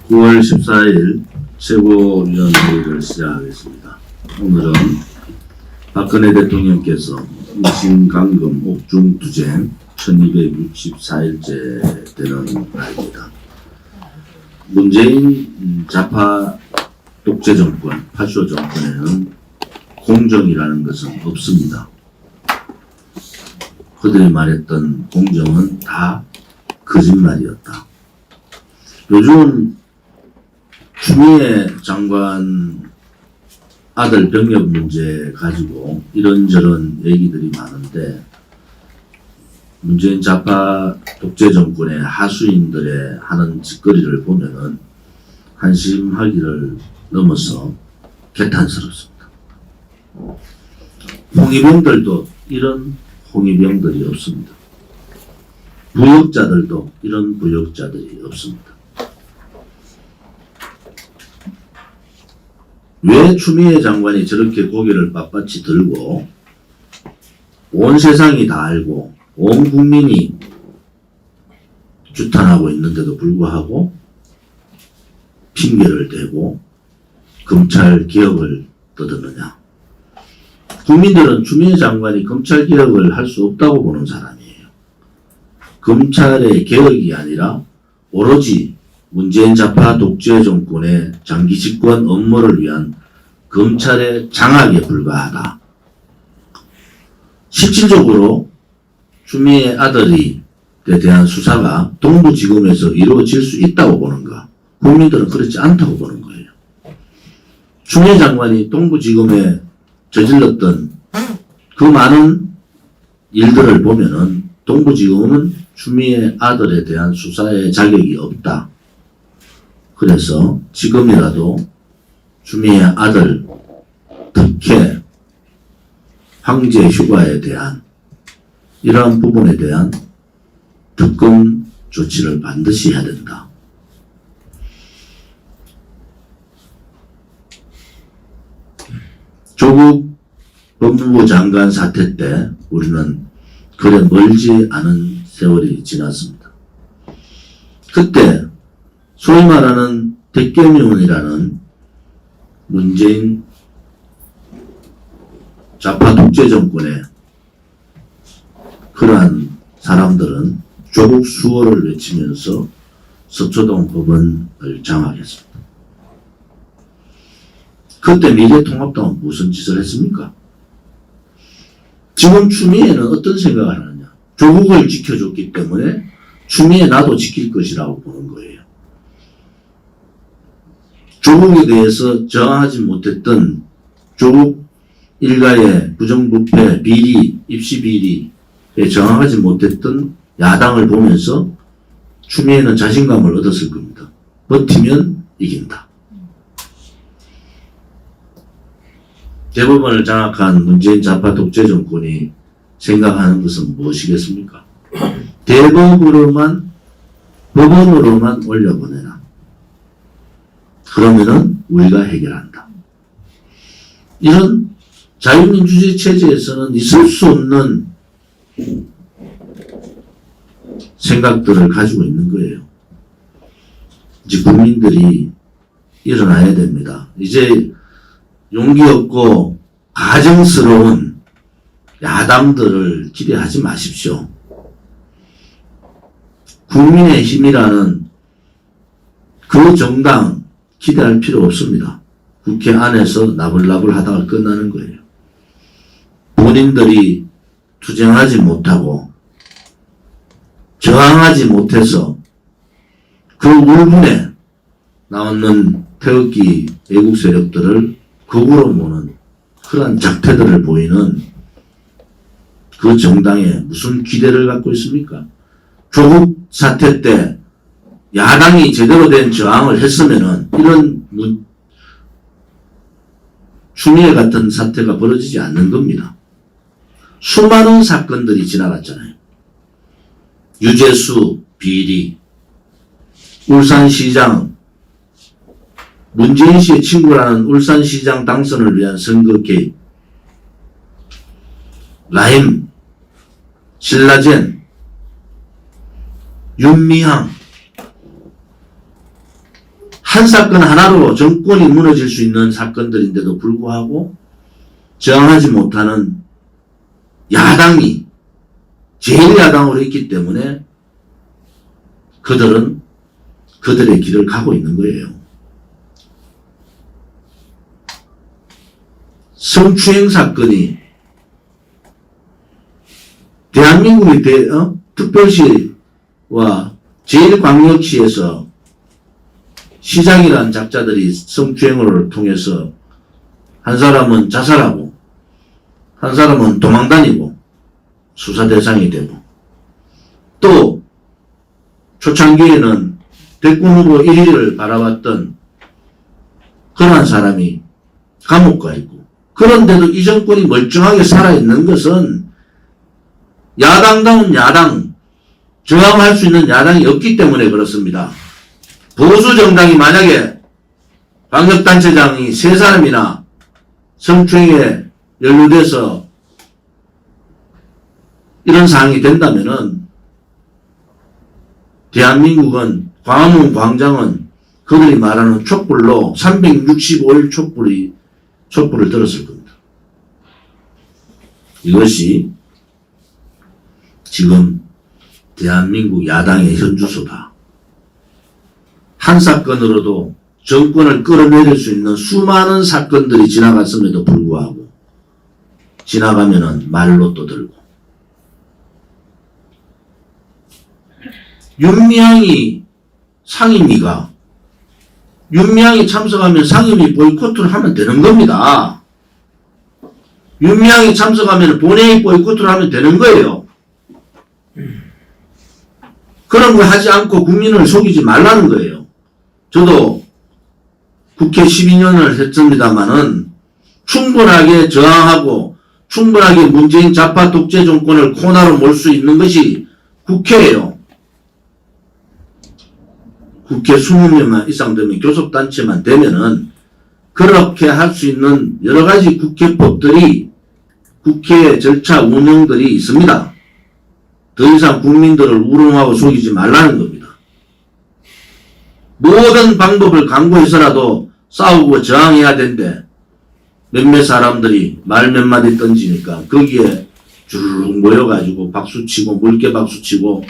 9월 14일 최고위원회의를 시작하겠습니다. 오늘은 박근혜 대통령께서 위신강금 옥중투쟁 1264일째 되는 날입니다. 문재인 좌파 독재 정권, 파쇼 정권에는 공정이라는 것은 없습니다. 그들이 말했던 공정은 다 거짓말이었다. 요즘 추미애 장관 아들 병역 문제 가지고 이런저런 얘기들이 많은데, 문재인 좌파 독재 정권의 하수인들의 하는 짓거리를 보면은 한심하기를 넘어서 개탄스럽습니다. 홍위병들도 이런 홍위병들이 없습니다. 부역자들도 이런 부역자들이 없습니다. 왜 추미애 장관이 저렇게 고개를 빳빳이 들고 온 세상이 다 알고 온 국민이 규탄하고 있는데도 불구하고 핑계를 대고 검찰 개혁을 떠드느냐? 국민들은 추미애 장관이 검찰 개혁을 할 수 없다고 보는 사람이에요. 검찰의 개혁이 아니라 오로지 문재인 좌파 독재 정권의 장기 집권 업무를 위한 검찰의 장악에 불과하다. 실질적으로 추미애 아들에 대한 수사가 동부지검에서 이루어질 수 있다고 보는가? 국민들은 그렇지 않다고 보는 거예요. 추미애 장관이 동부지검에 저질렀던 그 많은 일들을 보면은 동부지검은 추미애 아들에 대한 수사의 자격이 없다. 그래서 지금이라도 추미애 아들 특혜 황제 휴가에 대한 이러한 부분에 대한 특검 조치를 반드시 해야 된다. 조국 법무부 장관 사태 때 우리는 그래 멀지 않은 세월이 지났습니다. 그때 소위 말하는 대깨미운이라는 문재인 좌파 독재 정권의 그러한 사람들은 조국 수호를 외치면서 서초동 법원을 장악했습니다. 그때 미래통합당은 무슨 짓을 했습니까? 지금 추미애는 어떤 생각을 하느냐? 조국을 지켜줬기 때문에 추미애 나도 지킬 것이라고 보는 거예요. 조국에 대해서 저항하지 못했던 조국 일가의 부정부패, 비리, 입시 비리에 저항하지 못했던 야당을 보면서 추미애는 자신감을 얻었을 겁니다. 버티면 이긴다. 대법원을 장악한 문재인 좌파 독재 정권이 생각하는 것은 무엇이겠습니까? 대법으로만, 법원으로만 올려보내라. 그러면은 우리가 해결한다. 이런 자유민주주의 체제에서는 있을 수 없는 생각들을 가지고 있는 거예요. 이제 국민들이 일어나야 됩니다. 이제 용기 없고 가정스러운 야당들을 기대하지 마십시오. 국민의힘이라는 그 정당 기대할 필요 없습니다. 국회 안에서 나불나불 하다가 끝나는 거예요. 본인들이 투쟁하지 못하고 저항하지 못해서 그 울분에 나오는 태극기 애국 세력들을 극으로 모는 그러한 작태들을 보이는 그 정당에 무슨 기대를 갖고 있습니까? 조국 사태 때 야당이 제대로 된 저항을 했으면은 이런 추미애 같은 사태가 벌어지지 않는 겁니다. 수많은 사건들이 지나갔잖아요. 유재수 비리, 울산시장, 문재인 씨의 친구라는 울산시장 당선을 위한 선거 개입, 라임, 신라젠, 윤미향, 한 사건 하나로 정권이 무너질 수 있는 사건들인데도 불구하고 저항하지 못하는 야당이 제1야당으로 있기 때문에 그들은 그들의 길을 가고 있는 거예요. 성추행 사건이 대한민국의 특별시와 제1광역시에서 시장이라는 작자들이 성추행을 통해서 한 사람은 자살하고 한 사람은 도망다니고 수사 대상이 되고 또 초창기에는 대권 후보 1위를 바라봤던 그러한 사람이 감옥 가 있고 그런데도 이 정권이 멀쩡하게 살아있는 것은 야당다운 야당, 저항할 수 있는 야당이 없기 때문에 그렇습니다. 보수 정당이 만약에 광역단체장이 3사람이나 성추행에 연루돼서 이런 상황이 된다면은 대한민국은 광화문 광장은 그들이 말하는 촛불로 365일 촛불을 들었을 겁니다. 이것이 지금 대한민국 야당의 현주소다. 한 사건으로도 정권을 끌어내릴 수 있는 수많은 사건들이 지나갔음에도 불구하고 지나가면은 말로 떠들고 윤미향이 상임위가 윤미향이 참석하면 상임위 보이콧을 하면 되는 겁니다. 윤미향이 참석하면 본회의 보이콧을 하면 되는 거예요. 그런 거 하지 않고 국민을 속이지 말라는 거예요. 저도 국회 12년을 했습니다마는 충분하게 저항하고 충분하게 문재인 좌파 독재 정권을 코너로 몰 수 있는 것이 국회예요. 국회 20명만 이상 되면 교섭단체만 되면은 그렇게 할 수 있는 여러 가지 국회법들이 국회 절차 운영들이 있습니다. 더 이상 국민들을 우롱하고 속이지 말라는 겁니다. 모든 방법을 강구해서라도 싸우고 저항해야 된대. 몇몇 사람들이 말 몇 마디 던지니까 거기에 주르륵 모여가지고 박수치고 물개 박수치고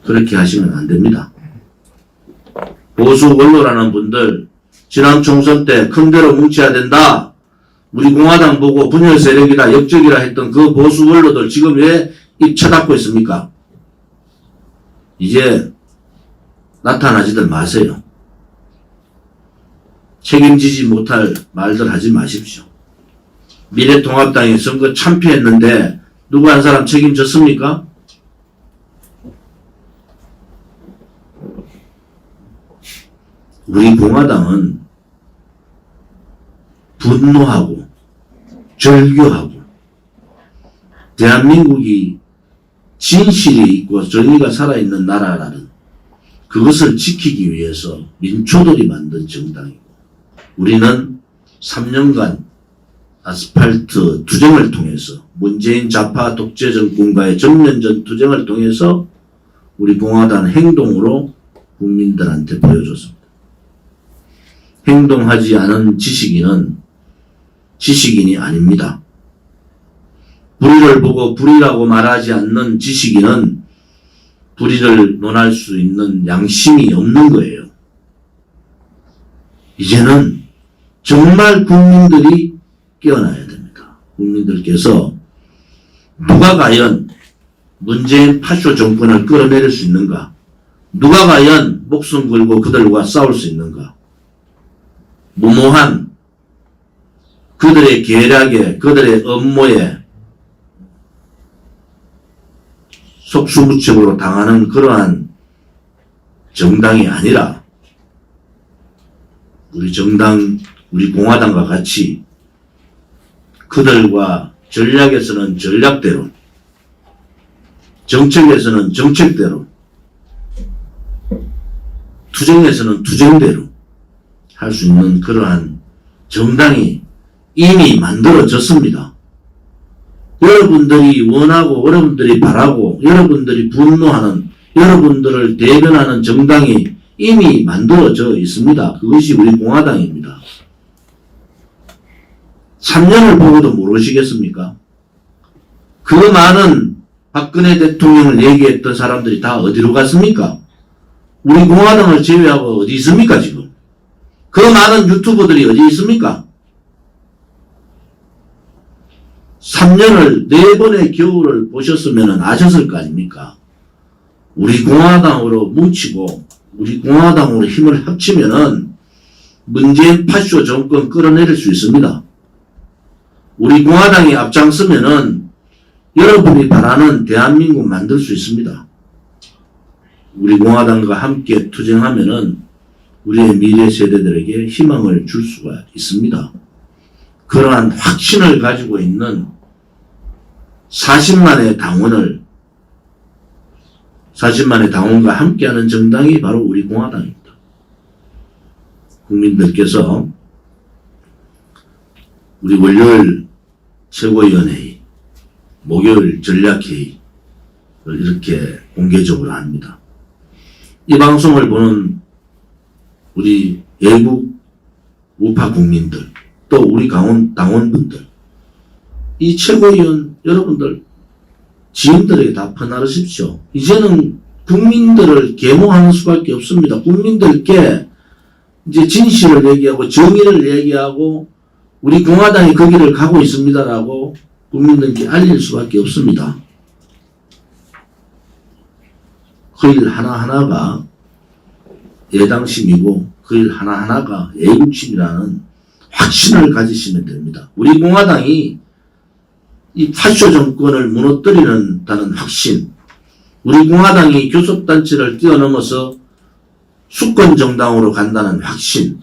그렇게 하시면 안 됩니다. 보수 원로라는 분들 지난 총선 때 큰 데로 뭉쳐야 된다. 우리 공화당 보고 분열 세력이다 역적이라 했던 그 보수 원로들 지금 왜 입 쳐닫고 있습니까? 이제 나타나지들 마세요. 책임지지 못할 말들 하지 마십시오. 미래통합당이 선거 참패했는데 누구 한 사람 책임졌습니까? 우리 공화당은 분노하고 절규하고 대한민국이 진실이 있고 정의가 살아있는 나라라는 그것을 지키기 위해서 민초들이 만든 정당이고 우리는 3년간 아스팔트 투쟁을 통해서 문재인 좌파 독재 정권과의 전면전 투쟁을 통해서 우리 공화당 행동으로 국민들한테 보여줬습니다. 행동하지 않은 지식인은 지식인이 아닙니다. 불의를 보고 불의라고 말하지 않는 지식인은 불의를 논할 수 있는 양심이 없는 거예요. 이제는 정말 국민들이 깨어나야 됩니다. 국민들께서 누가 과연 문재인 파쇼 정권을 끌어내릴 수 있는가? 누가 과연 목숨 걸고 그들과 싸울 수 있는가? 무모한 그들의 계략에 그들의 업무에 속수무책으로 당하는 그러한 정당이 아니라 우리 정당, 우리 공화당과 같이 그들과 전략에서는 전략대로, 정책에서는 정책대로, 투쟁에서는 투쟁대로 할 수 있는 그러한 정당이 이미 만들어졌습니다. 여러분들이 원하고 여러분들이 바라고 여러분들이 분노하는 여러분들을 대변하는 정당이 이미 만들어져 있습니다. 그것이 우리 공화당입니다. 3년을 보고도 모르시겠습니까? 그 많은 박근혜 대통령을 얘기했던 사람들이 다 어디로 갔습니까? 우리 공화당을 제외하고 어디 있습니까, 지금? 그 많은 유튜버들이 어디 있습니까? 3년을 4번의 겨울을 보셨으면 아셨을 거 아닙니까? 우리 공화당으로 뭉치고 우리 공화당으로 힘을 합치면은 문재인 파쇼 정권 끌어내릴 수 있습니다. 우리 공화당이 앞장서면은 여러분이 바라는 대한민국 만들 수 있습니다. 우리 공화당과 함께 투쟁하면은 우리의 미래 세대들에게 희망을 줄 수가 있습니다. 그러한 확신을 가지고 있는 40만의 당원과 함께하는 정당이 바로 우리 공화당입니다. 국민들께서 우리 월요일 최고위원회의, 목요일 전략회의를 이렇게 공개적으로 합니다. 이 방송을 보는 우리 외국 우파 국민들, 또 우리 당원분들, 이 최고위원 여러분들, 지인들에게 다 퍼나르십시오. 이제는 국민들을 계몽하는 수밖에 없습니다. 국민들께 이제 진실을 얘기하고 정의를 얘기하고 우리 공화당이 그 길을 가고 있습니다라고 국민들께 알릴 수밖에 없습니다. 그 일 하나하나가 예당심이고 그 일 하나하나가 애국심이라는 확신을 가지시면 됩니다. 우리 공화당이 이 파쇼 정권을 무너뜨리는다는 확신, 우리 공화당이 교섭단체를 뛰어넘어서 수권정당으로 간다는 확신,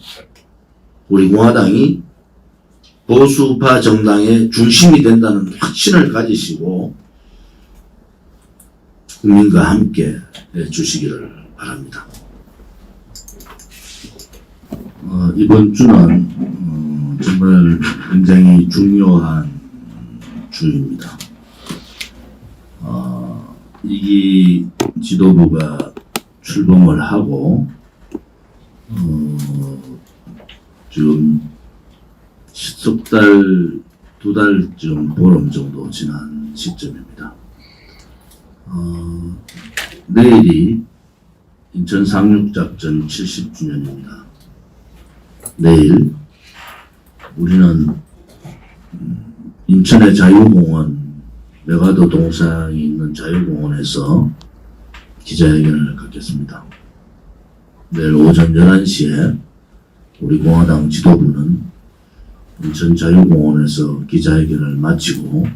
우리 공화당이 보수파 정당의 중심이 된다는 확신을 가지시고 국민과 함께 해주시기를 바랍니다. 이번 주는 정말 굉장히 중요한 주입니다. 이기 지도부가 출범을 하고 지금 석 달, 2달쯤 보름 정도 지난 시점입니다. 내일이 인천 상륙작전 70주년입니다. 내일 우리는 인천의 자유공원, 메가더 동상이 있는 자유공원에서 기자회견을 갖겠습니다. 내일 오전 11시에 우리 공화당 지도부는 인천 자유공원에서 기자회견을 마치고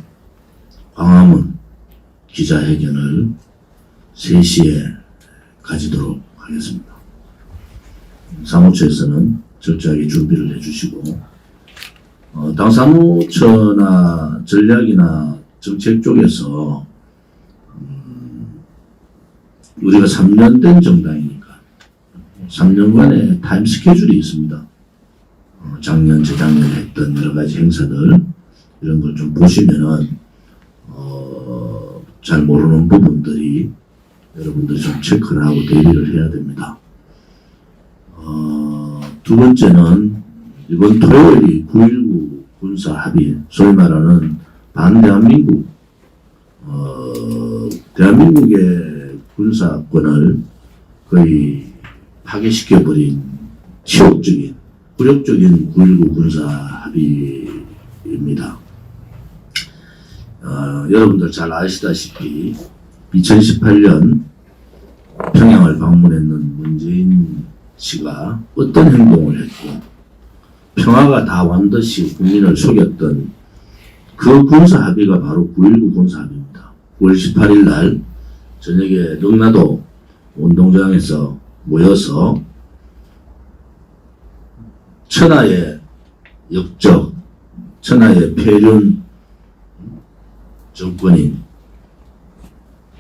광화문 기자회견을 3시에 가지도록 하겠습니다. 사무처에서는 철저하게 준비를 해주시고 당 사무처나 전략이나 정책 쪽에서 우리가 3년 된 정당이니까 3년간의 타임 스케줄이 있습니다. 작년, 재작년에 했던 여러 가지 행사들 이런 걸 좀 보시면은 잘 모르는 부분들이 여러분들이 좀 체크를 하고 대비를 해야 됩니다. 두 번째는 이번 토요일이 9.19 군사 합의, 소위 말하는 반대한민국, 대한민국의 군사권을 거의 파괴시켜버린 치욕적인, 굴욕적인 9.19 군사 합의입니다. 여러분들 잘 아시다시피 2018년 평양을 방문했는 문재인 씨가 어떤 행동을 했고 평화가 다 완듯이 국민을 속였던 그 군사 합의가 바로 9.19 군사 합의입니다. 9월 18일 날 저녁에 능라도 운동장에서 모여서 천하의 역적, 천하의 폐륜 정권인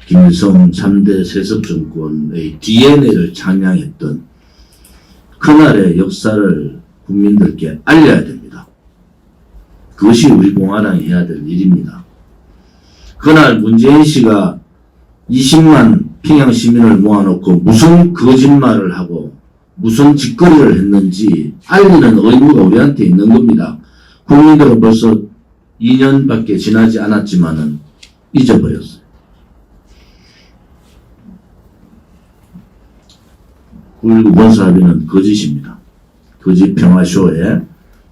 김일성 3대 세습 정권의 DNA를 찬양했던 그날의 역사를 국민들께 알려야 됩니다. 그것이 우리 공화당이 해야 될 일입니다. 그날 문재인 씨가 20만 평양 시민을 모아놓고 무슨 거짓말을 하고 무슨 짓거리를 했는지 알리는 의무가 우리한테 있는 겁니다. 국민들은 벌써 2년밖에 지나지 않았지만은 잊어버렸어요. 9.19 군사합의는 거짓입니다. 거짓 평화쇼에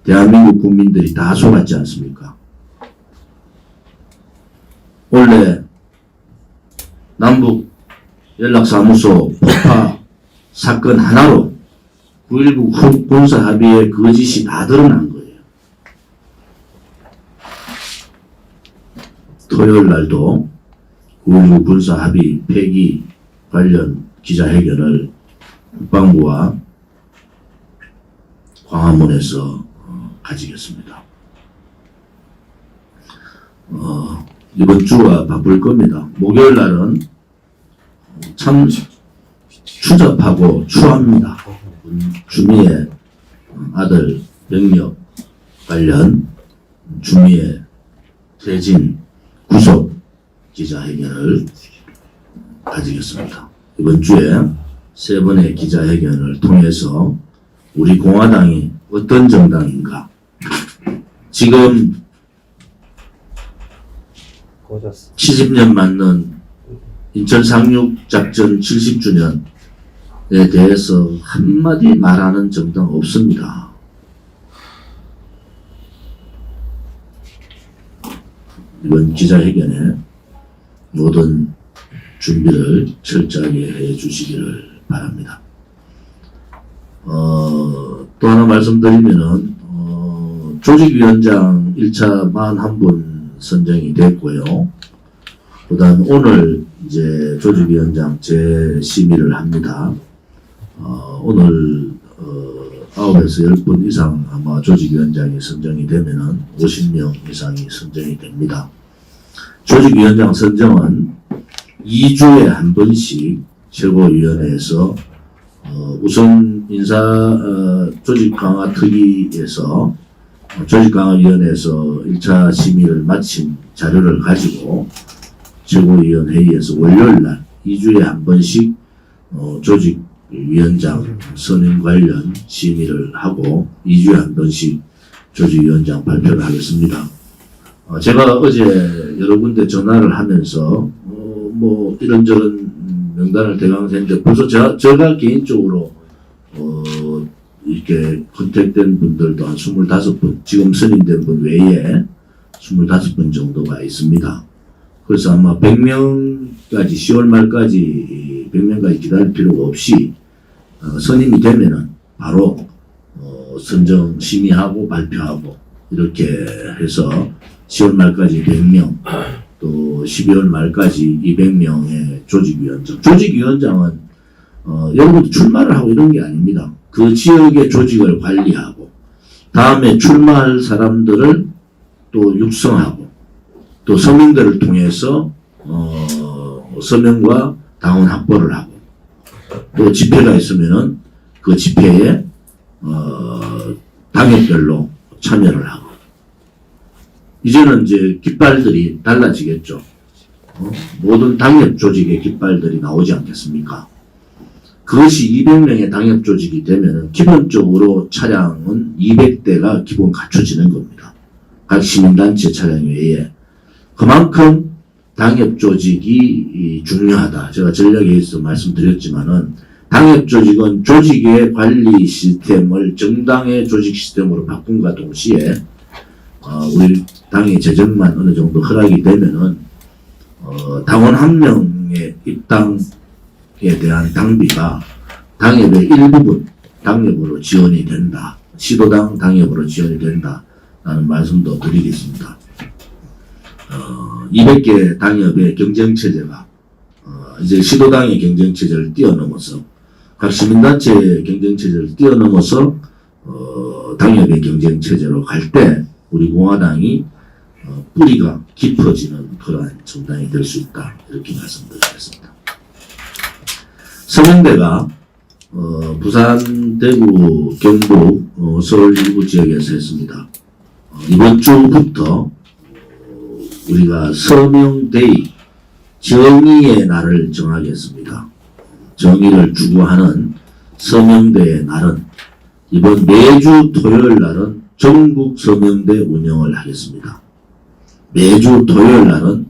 대한민국 국민들이 다 속았지 않습니까? 원래 남북 연락사무소 폭파 사건 하나로 9.19 군사합의의 거짓이 다 드러난 거예요. 토요일 날도 9.19 군사합의 폐기 관련 기자회견을 국방부와 광화문에서 가지겠습니다. 이번 주가 바쁠 겁니다. 목요일 날은 참 추잡하고 추합니다. 주미의 아들 병력 관련 주미의 퇴진 구속 기자회견을 가지겠습니다. 이번 주에 3번의 기자회견을 통해서 우리 공화당이 어떤 정당인가, 지금 70년 맞는 인천 상륙작전 70주년에 대해서 한마디 말하는 정당 없습니다. 이번 기자회견에 모든 준비를 철저하게 해 주시기를 바랍니다. 또 하나 말씀드리면은, 조직위원장 1차 41분 선정이 됐고요. 그 다음 오늘 이제 조직위원장 재심의를 합니다. 오늘 9에서 10분 이상 아마 조직위원장이 선정이 되면은 50명 이상이 선정이 됩니다. 조직위원장 선정은 2주에 한 번씩 최고위원회에서 우선 조직강화특위에서 조직강화위원회에서 1차 심의를 마친 자료를 가지고 최고위원 회의에서 월요일날 2주에 한 번씩 조직위원장 선임 관련 심의를 하고 2주에 한 번씩 조직위원장 발표를 하겠습니다. 제가 어제 여러 군데 전화를 하면서 뭐 이런저런 명단을 대강 했는데 벌써 제가 개인적으로 이렇게 컨택된 분들도 한 25분, 지금 선임된 분 외에 25분 정도가 있습니다. 그래서 아마 100명까지 10월 말까지 100명까지 기다릴 필요가 없이 선임이 되면은 바로 선정 심의하고 발표하고 이렇게 해서 10월 말까지 100명 또 12월 말까지 200명의 조직위원장. 조직위원장은 여러분도 출마를 하고 이런 게 아닙니다. 그 지역의 조직을 관리하고 다음에 출마할 사람들을 또 육성하고 또 서명들을 통해서 서명과 당원 확보를 하고 또 집회가 있으면은 그 집회에 당협별로 참여를 하고 이제는 이제 깃발들이 달라지겠죠. 모든 당협 조직의 깃발들이 나오지 않겠습니까? 그것이 200명의 당협 조직이 되면은 기본적으로 차량은 200대가 기본 갖춰지는 겁니다. 각 시민단체 차량 외에. 그만큼 당협 조직이 중요하다. 제가 전략에서 말씀드렸지만은 당협 조직은 조직의 관리 시스템을 정당의 조직 시스템으로 바꾼과 동시에 우리 당의 재정만 어느 정도 허락이 되면은 당원 한 명의 입당에 대한 당비가 당협의 일부분 당협으로 지원이 된다. 시도당 당협으로 지원이 된다. 라는 말씀도 드리겠습니다. 200개 당협의 경쟁체제가 이제 시도당의 경쟁체제를 뛰어넘어서 각 시민단체의 경쟁체제를 뛰어넘어서 당협의 경쟁체제로 갈 때 우리 공화당이 뿌리가 깊어지는 그러한 정당이 될 수 있다. 이렇게 말씀드리겠습니다. 서명대가 부산, 대구, 경북, 서울 일부 지역에서 했습니다. 이번 주부터 우리가 서명데이 정의의 날을 정하겠습니다. 정의를 추구하는 서명대의 날은 이번 매주 토요일 날은 전국 서명대 운영을 하겠습니다. 매주 토요일 날은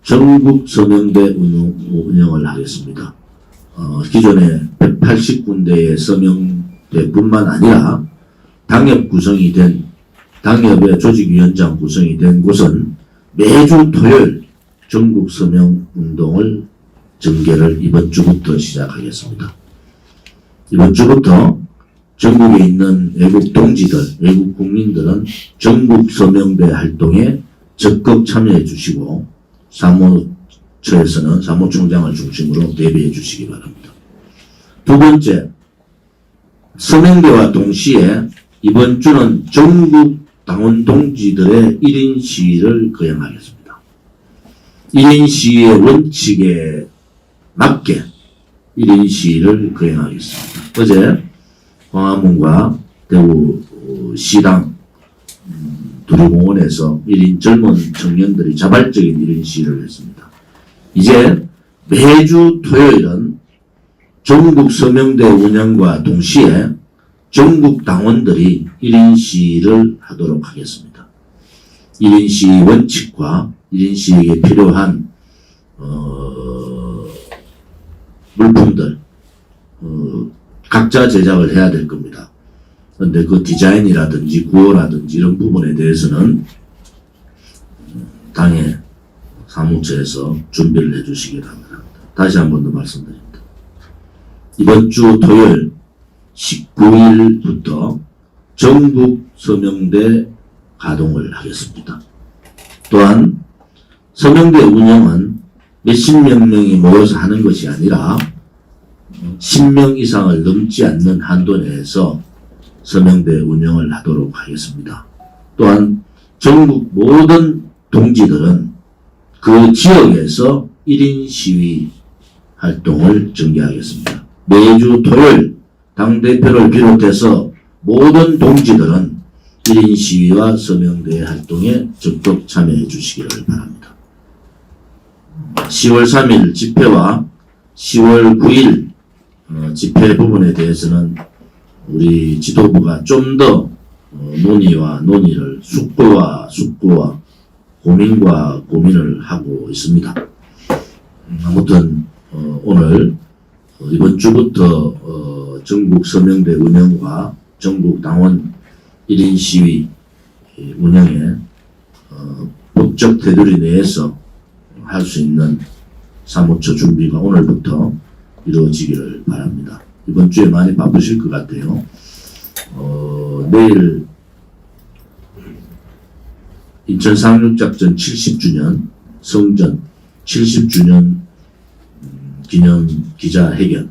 전국 서명대 운영을 하겠습니다. 기존에 180군데의 서명대뿐만 아니라 당협의 조직위원장 구성이 된 곳은 매주 토요일 전국 서명 운동을 전개를 이번 주부터 시작하겠습니다. 이번 주부터 전국에 있는 외국 동지들, 외국 국민들은 전국 서명대 활동에 적극 참여해 주시고 사무처에서는 사무총장을 중심으로 대비해 주시기 바랍니다. 두 번째, 서명대와 동시에 이번 주는 전국 당원 동지들의 1인 시위를 거행하겠습니다. 1인 시위의 원칙에 맞게 1인 시위를 거행하겠습니다. 어제 광화문과 대구 시당 두류공원에서 1인 젊은 청년들이 자발적인 1인 시위를 했습니다. 이제 매주 토요일은 전국 서명대 운영과 동시에 전국 당원들이 1인 시위를 하도록 하겠습니다. 1인 시위 원칙과 1인 시위에 필요한 물품들 각자 제작을 해야 될 겁니다. 그런데 그 디자인이라든지 구호라든지 이런 부분에 대해서는 당의 사무처에서 준비를 해 주시기 바랍니다. 다시 한 번 더 말씀드립니다. 이번 주 토요일 19일부터 전국 서명대 가동을 하겠습니다. 또한 서명대 운영은 몇십 명이 모여서 하는 것이 아니라 10명 이상을 넘지 않는 한도 내에서 서명대 운영을 하도록 하겠습니다. 또한 전국 모든 동지들은 그 지역에서 1인 시위 활동을 전개하겠습니다. 매주 토요일 당대표를 비롯해서 모든 동지들은 1인 시위와 서명대 활동에 적극 참여해 주시기를 바랍니다. 10월 3일 집회와 10월 9일 집회 부분에 대해서는 우리 지도부가 좀 더 논의를 숙고와 고민과 고민을 하고 있습니다. 아무튼 오늘 이번 주부터 전국 서명대 운영과 전국 당원 1인 시위 운영에 법적 테두리 내에서 할 수 있는 사무처 준비가 오늘부터 이루어지기를 바랍니다. 이번 주에 많이 바쁘실 것 같아요. 내일 인천 상륙작전 70주년 성전 70주년 기념 기자회견이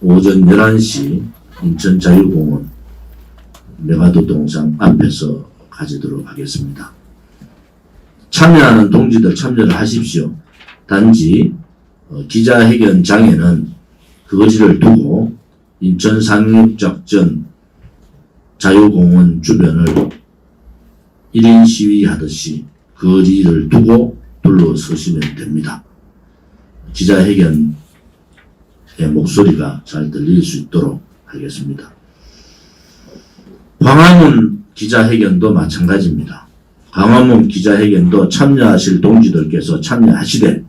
오전 11시 인천 자유공원 메가도 동상 앞에서 가지도록 하겠습니다. 참여하는 동지들 참여를 하십시오. 단지 기자회견장에는 거지를 두고 인천 상륙작전 자유공원 주변을 1인 시위하듯이 거리를 두고 둘러서시면 됩니다. 기자회견의 목소리가 잘 들릴 수 있도록 하겠습니다. 광화문 기자회견도 마찬가지입니다. 광화문 기자회견도 참여하실 동지들께서 참여하시되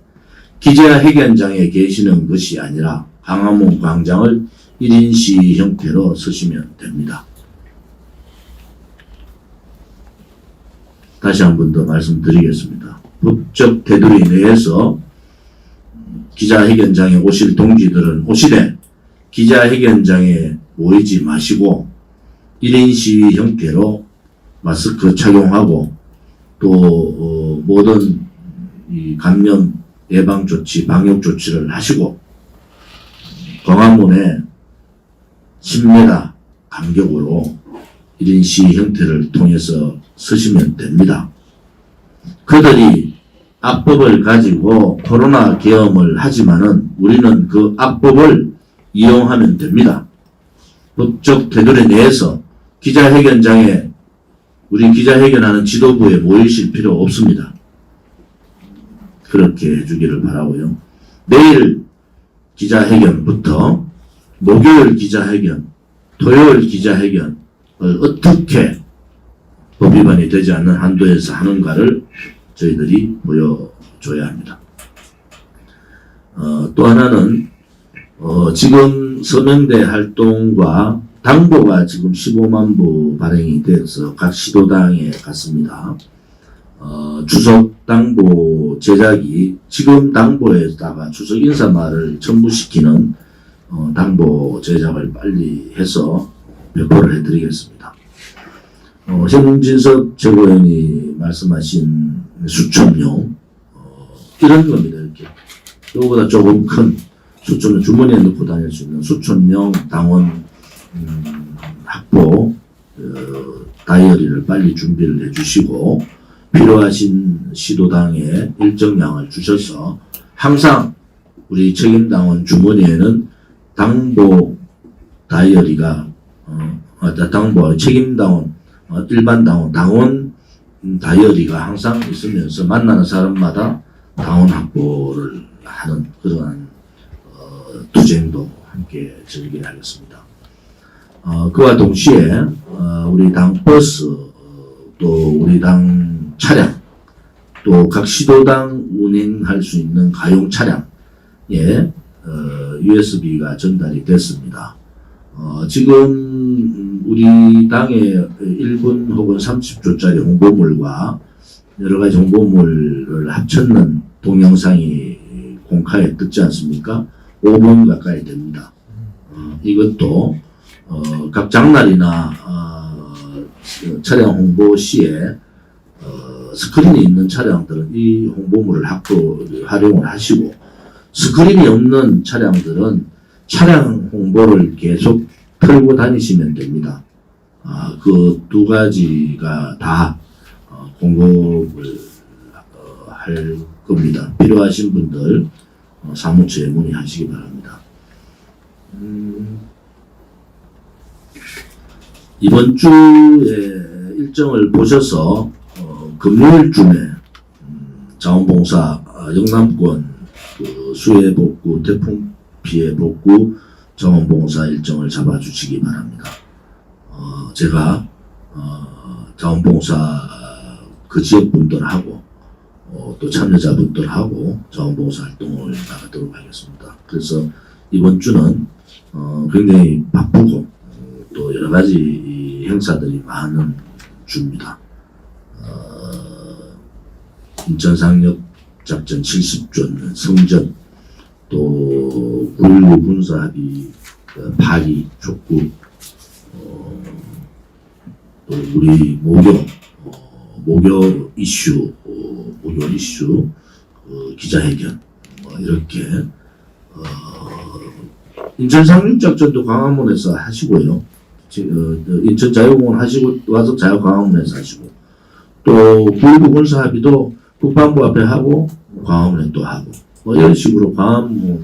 기자회견장에 계시는 것이 아니라 광화문 광장을 1인 시위 형태로 서시면 됩니다. 다시 한 번 더 말씀드리겠습니다. 법적 테두리 내에서 기자회견장에 오실 동지들은 오시되 기자회견장에 모이지 마시고 1인 시위 형태로 마스크 착용하고 또 모든 이 감염 예방 조치, 방역 조치를 하시고 광화문에 10m 간격으로 1인 시위 형태를 통해서 서시면 됩니다. 그들이 악법을 가지고 코로나 계엄을 하지만은 우리는 그 악법을 이용하면 됩니다. 법적 테두리 내에서 기자회견장에 우리 기자회견하는 지도부에 모이실 필요 없습니다. 그렇게 해주기를 바라고요. 내일 기자회견부터 목요일 기자회견, 토요일 기자회견을 어떻게 법 위반이 되지 않는 한도에서 하는가를 저희들이 보여줘야 합니다. 또 하나는 지금 서명대 활동과 당보가 지금 15만 부 발행이 돼서 각 시도당에 갔습니다. 주석 당보 제작이 지금 당보에다가 주석 인사말을 첨부시키는 당보 제작을 빨리 해서 배포를 해드리겠습니다. 현진석 최고위원이 말씀하신 수첩용 이런 겁니다. 이렇게 이거보다 조금 큰 수첩용 주머니에 넣고 다닐 수 있는 수첩용 당원 확보 다이어리를 빨리 준비를 해주시고 필요하신 시도당에 일정량을 주셔서 항상 우리 책임당원 주머니에는 당보 다이어리가 당보 책임당원 일반 당원 다이어리가 항상 있으면서 만나는 사람마다 당원 확보를 하는 그러한 투쟁도 함께 즐기하겠습니다. 그와 동시에 우리 당 버스 또 우리 당 차량 또 각 시도당 운행할 수 있는 가용 차량에 USB가 전달이 됐습니다. 지금 우리 당의 1분 혹은 30초짜리 홍보물과 여러 가지 홍보물을 합쳤는 동영상이 공카에 뜨지 않습니까? 5분 가까이 됩니다. 이것도 각 장날이나 차량 홍보 시에 스크린이 있는 차량들은 이 홍보물을 활용을 하시고 스크린이 없는 차량들은 차량 홍보를 계속 틀고 다니시면 됩니다. 그 두 가지가 다 공급을 할 겁니다. 필요하신 분들 사무처에 문의하시기 바랍니다. 이번 주에 일정을 보셔서 금요일쯤에 자원봉사 영남권 수해 복구, 태풍 피해 복구 자원봉사 일정을 잡아주시기 바랍니다. 제가 자원봉사 그 지역 분들하고 또 참여자분들하고 자원봉사 활동을 나가도록 하겠습니다. 그래서 이번 주는 굉장히 바쁘고 또 여러 가지 행사들이 많은 주입니다. 인천상륙 작전 70주년 성전 또 9.19 군사합의 파기 촉구 또 우리 모교 이슈 기자회견 이렇게 인천 상륙작전도 광화문에서 하시고요. 인천 자유공원 하시고 와서 자유광화문에서 하시고 또 9.19 군사합의도 국방부 앞에 하고 광화문에 또 하고 이런 식으로 광화문에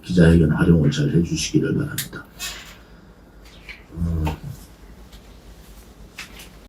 기자회견 활용을 잘 해주시기를 바랍니다.